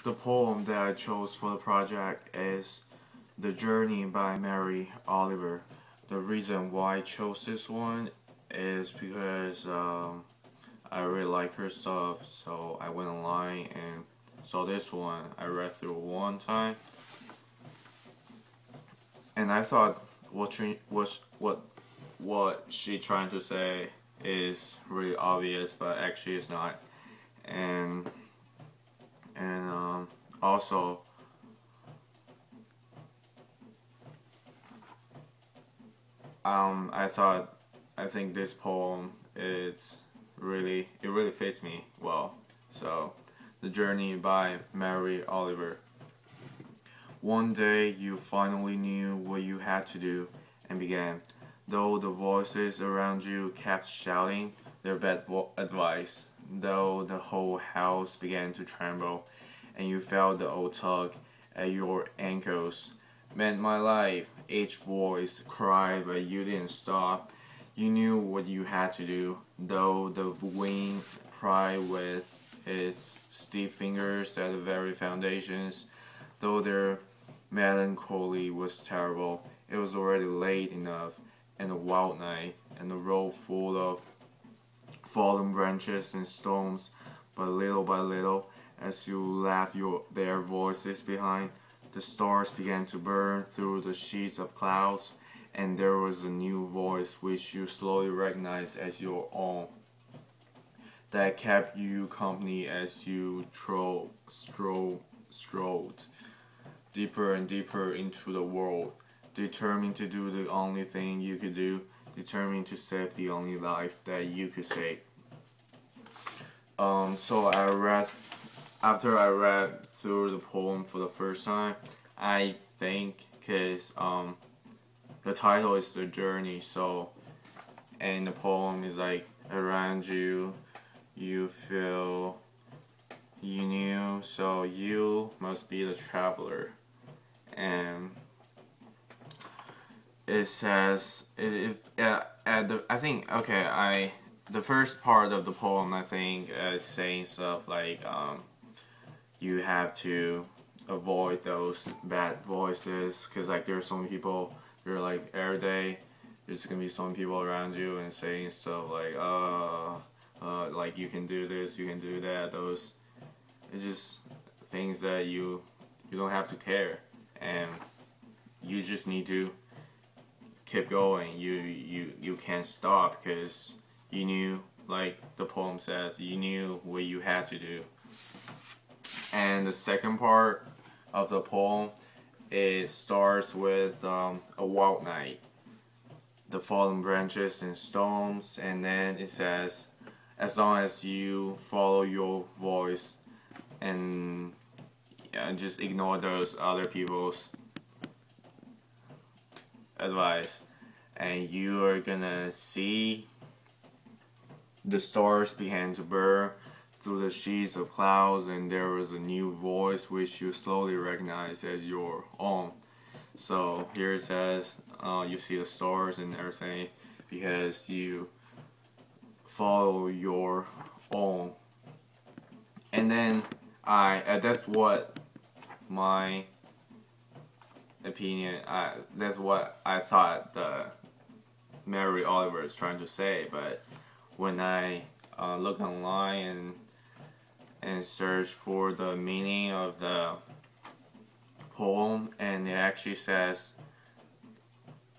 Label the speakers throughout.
Speaker 1: The poem that I chose for the project is The Journey by Mary Oliver. The reason why I chose this one is because I really like her stuff, so I went online and saw this one. I read through one time, and I thought what she trying to say is really obvious, but actually it's not. And also I think this poem it really fits me well. So, The Journey by Mary Oliver. One day you finally knew what you had to do and began, though the voices around you kept shouting their bad advice, though the whole house began to tremble, and you felt the old tug at your ankles. Meant my life, each voice cried, but you didn't stop. You knew what you had to do, though the wind pried with its stiff fingers at the very foundations, though their melancholy was terrible. It was already late enough, and a wild night, and the road full of fallen branches and stones, but little by little, as you left their voices behind, the stars began to burn through the sheets of clouds, and there was a new voice which you slowly recognized as your own, that kept you company as you strolled deeper and deeper into the world, determined to do the only thing you could do, determined to save the only life that you could save. So after I read through the poem for the first time, I think because the title is The Journey, so, and the poem is like around you, you feel you knew, so you must be the traveler. And it says the first part of the poem I think is saying stuff like you have to avoid those bad voices, because like there's so many people, they're like every day there's gonna be some people around you and saying stuff like you can do this, you can do that. Those, it's just things that you don't have to care, and you just need to keep going. You can't stop, because you knew, like the poem says, you knew what you had to do. And the second part of the poem, it starts with a wild night, the fallen branches and stones, and then it says, as long as you follow your voice and just ignore those other people's advice, and you are gonna see the stars began to burn through the sheets of clouds, and there was a new voice which you slowly recognize as your own. So here it says you see the stars and everything because you follow your own. And then that's what my opinion, that's what I thought the Mary Oliver is trying to say. But when I look online and search for the meaning of the poem, and it actually says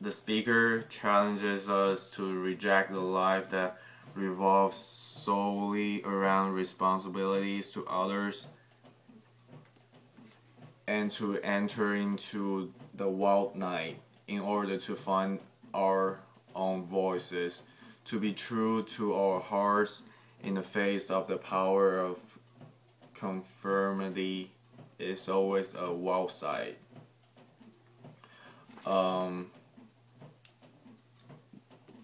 Speaker 1: the speaker challenges us to reject the life that revolves solely around responsibilities to others, and to enter into the wild night in order to find our own voices, to be true to our hearts in the face of the power of conformity is always a wild side.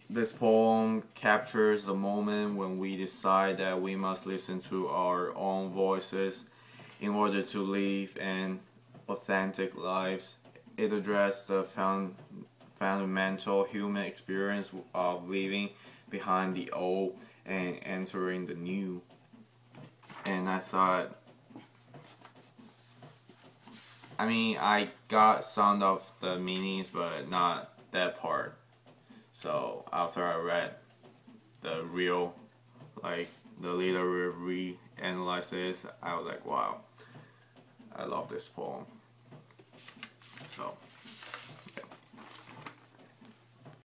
Speaker 1: This poem captures the moment when we decide that we must listen to our own voices in order to live an authentic lives. It addressed the fundamental human experience of leaving behind the old and entering the new. And I thought I mean, I got some of the meanings, but not that part. So after I read the real, like the literary analysis, I was like, wow, I love this poem. So.